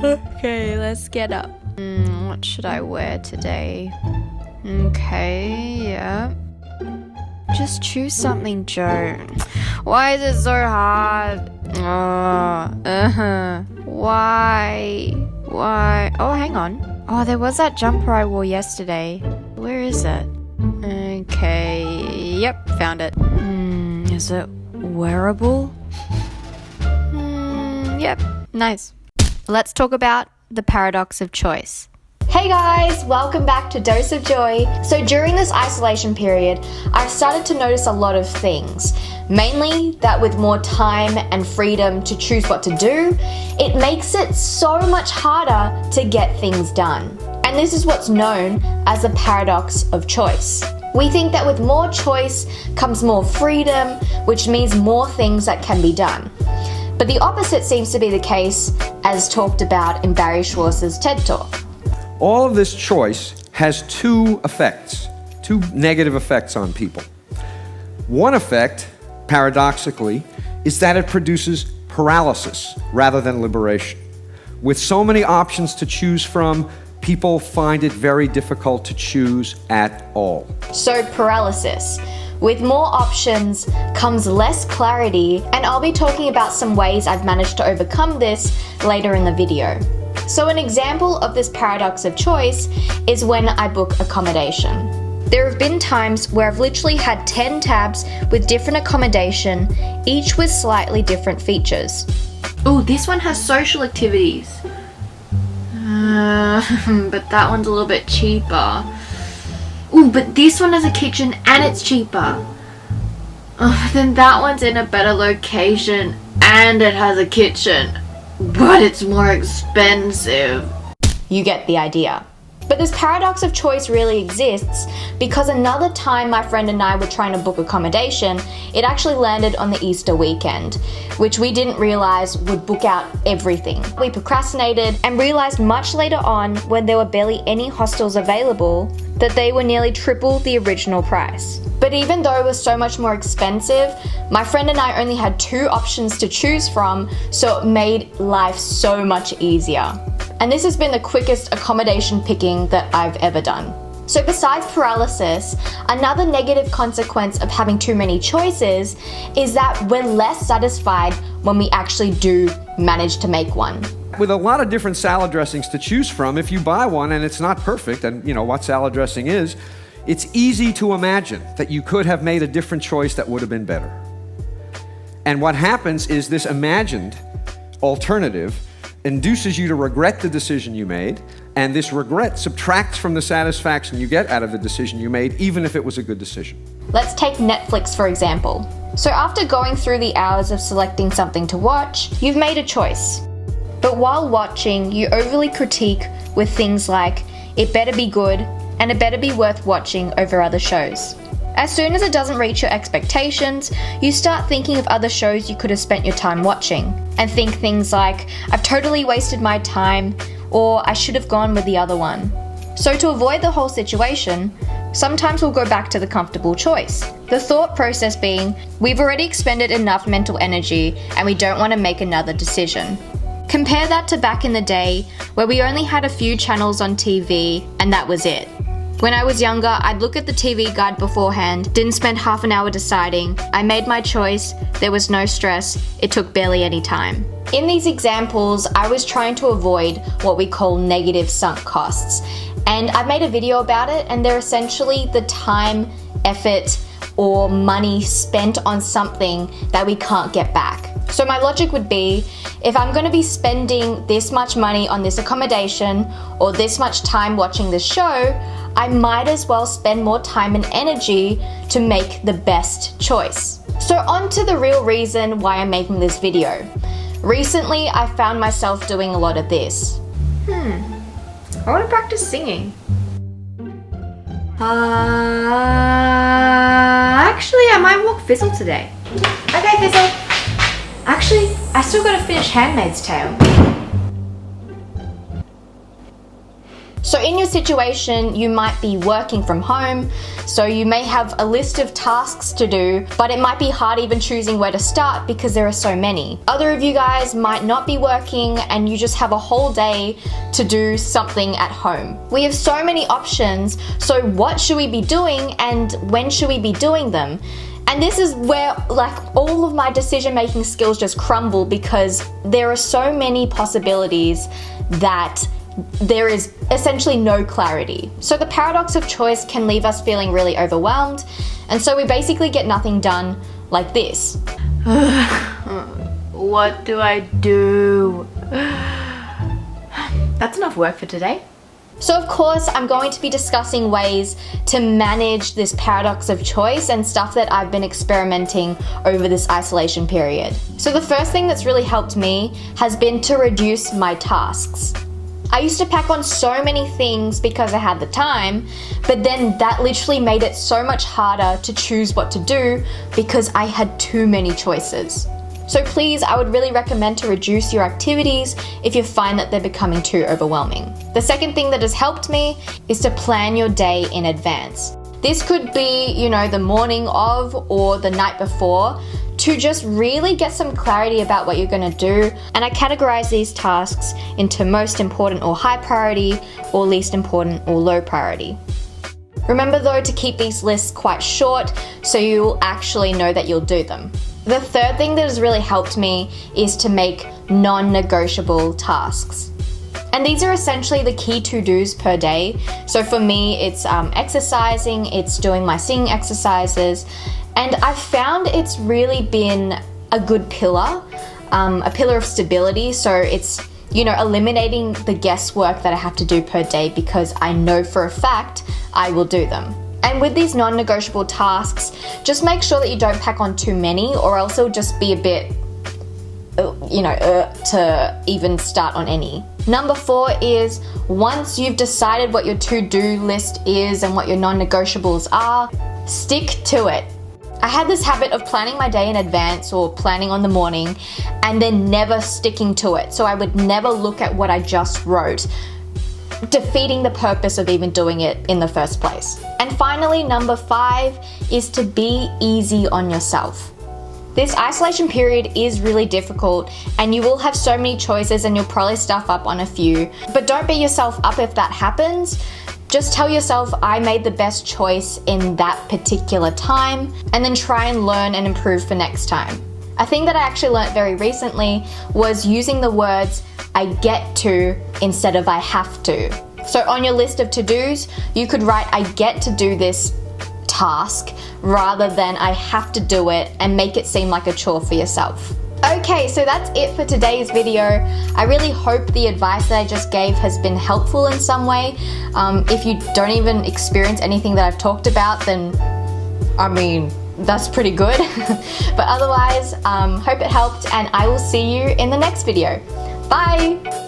Okay, let's get up. What should I wear today? Okay, yeah. Just choose something, Joe. Why is it so hard? Why? Oh, hang on. Oh, there was that jumper I wore yesterday. Where is it? Okay, yep, found it. Is it wearable? Yep, nice. Let's talk about the paradox of choice. Hey guys, welcome back to Dose of Joy. So during this isolation period, I've started to notice a lot of things. Mainly that with more time and freedom to choose what to do, it makes it so much harder to get things done. And this is what's known as the paradox of choice. We think that with more choice comes more freedom, which means more things that can be done. But the opposite seems to be the case, as talked about in Barry Shwartz's TED Talk. All of this choice has two negative effects on people. One effect, paradoxically, is that it produces paralysis rather than liberation. With so many options to choose from, people find it very difficult to choose at all. So paralysis. With more options comes less clarity, and I'll be talking about some ways I've managed to overcome this later in the video. So an example of this paradox of choice is when I book accommodation. There have been times where I've literally had 10 tabs with different accommodation, each with slightly different features. Oh, this one has social activities. But that one's a little bit cheaper. Ooh, but this one has a kitchen and it's cheaper. Then that one's in a better location and it has a kitchen, but it's more expensive. You get the idea. But this paradox of choice really exists because another time my friend and I were trying to book accommodation, it actually landed on the Easter weekend, which we didn't realize would book out everything. We procrastinated and realized much later on, when there were barely any hostels available, that they were nearly triple the original price. But even though it was so much more expensive, my friend and I only had 2 options to choose from, so it made life so much easier. And this has been the quickest accommodation picking that I've ever done. So besides paralysis, another negative consequence of having too many choices is that we're less satisfied when we actually do manage to make one. With a lot of different salad dressings to choose from, if you buy one and it's not perfect, and you know what salad dressing is, it's easy to imagine that you could have made a different choice that would have been better. And what happens is this imagined alternative induces you to regret the decision you made, and this regret subtracts from the satisfaction you get out of the decision you made, even if it was a good decision. Let's take Netflix for example. So after going through the hours of selecting something to watch, you've made a choice. But while watching, you overly critique with things like, it better be good, and it better be worth watching over other shows. As soon as it doesn't reach your expectations, you start thinking of other shows you could have spent your time watching, and think things like, I've totally wasted my time, or I should have gone with the other one. So to avoid the whole situation, sometimes we'll go back to the comfortable choice. The thought process being, we've already expended enough mental energy and we don't want to make another decision. Compare that to back in the day where we only had a few channels on TV and that was it. When I was younger, I'd look at the TV guide beforehand, didn't spend half an hour deciding, I made my choice, there was no stress, it took barely any time. In these examples, I was trying to avoid what we call negative sunk costs. And I've made a video about it, and they're essentially the time, effort, or money spent on something that we can't get back. So my logic would be, if I'm going to be spending this much money on this accommodation or this much time watching this show, I might as well spend more time and energy to make the best choice. So on to the real reason why I'm making this video. Recently, I found myself doing a lot of this. I want to practice singing. Actually, I might walk Fizzle today. Okay, Fizzle. Actually, I still gotta finish Handmaid's Tale. So in your situation, you might be working from home, so you may have a list of tasks to do, but it might be hard even choosing where to start because there are so many. Other of you guys might not be working and you just have a whole day to do something at home. We have so many options, so what should we be doing and when should we be doing them? And this is where like all of my decision-making skills just crumble because there are so many possibilities that there is essentially no clarity. So the paradox of choice can leave us feeling really overwhelmed, and so we basically get nothing done like this. What do I do? That's enough work for today. So of course, I'm going to be discussing ways to manage this paradox of choice and stuff that I've been experimenting over this isolation period. So the first thing that's really helped me has been to reduce my tasks. I used to pack on so many things because I had the time, but then that literally made it so much harder to choose what to do because I had too many choices. So please, I would really recommend to reduce your activities if you find that they're becoming too overwhelming. The second thing that has helped me is to plan your day in advance. This could be, the morning of or the night before to just really get some clarity about what you're gonna do. And I categorize these tasks into most important or high priority or least important or low priority. Remember though to keep these lists quite short so you'll actually know that you'll do them. The third thing that has really helped me is to make non-negotiable tasks. And these are essentially the key to-dos per day. So for me, it's exercising, it's doing my singing exercises, and I've found it's really been a good pillar, a pillar of stability. So it's, eliminating the guesswork that I have to do per day because I know for a fact I will do them. And with these non-negotiable tasks, just make sure that you don't pack on too many or else it'll just be a bit, to even start on any. Number 4 is once you've decided what your to-do list is and what your non-negotiables are, stick to it. I had this habit of planning my day in advance or planning on the morning and then never sticking to it. So I would never look at what I just wrote, defeating the purpose of even doing it in the first place. And finally, number 5 is to be easy on yourself. This isolation period is really difficult and you will have so many choices and you'll probably stuff up on a few, but don't beat yourself up if that happens. Just tell yourself, I made the best choice in that particular time, and then try and learn and improve for next time. A thing that I actually learned very recently was using the words I get to instead of I have to. So on your list of to-dos, you could write I get to do this task rather than I have to do it and make it seem like a chore for yourself. Okay, so that's it for today's video. I really hope the advice that I just gave has been helpful in some way. If you don't even experience anything that I've talked about, then that's pretty good. But otherwise, hope it helped and I will see you in the next video. Bye!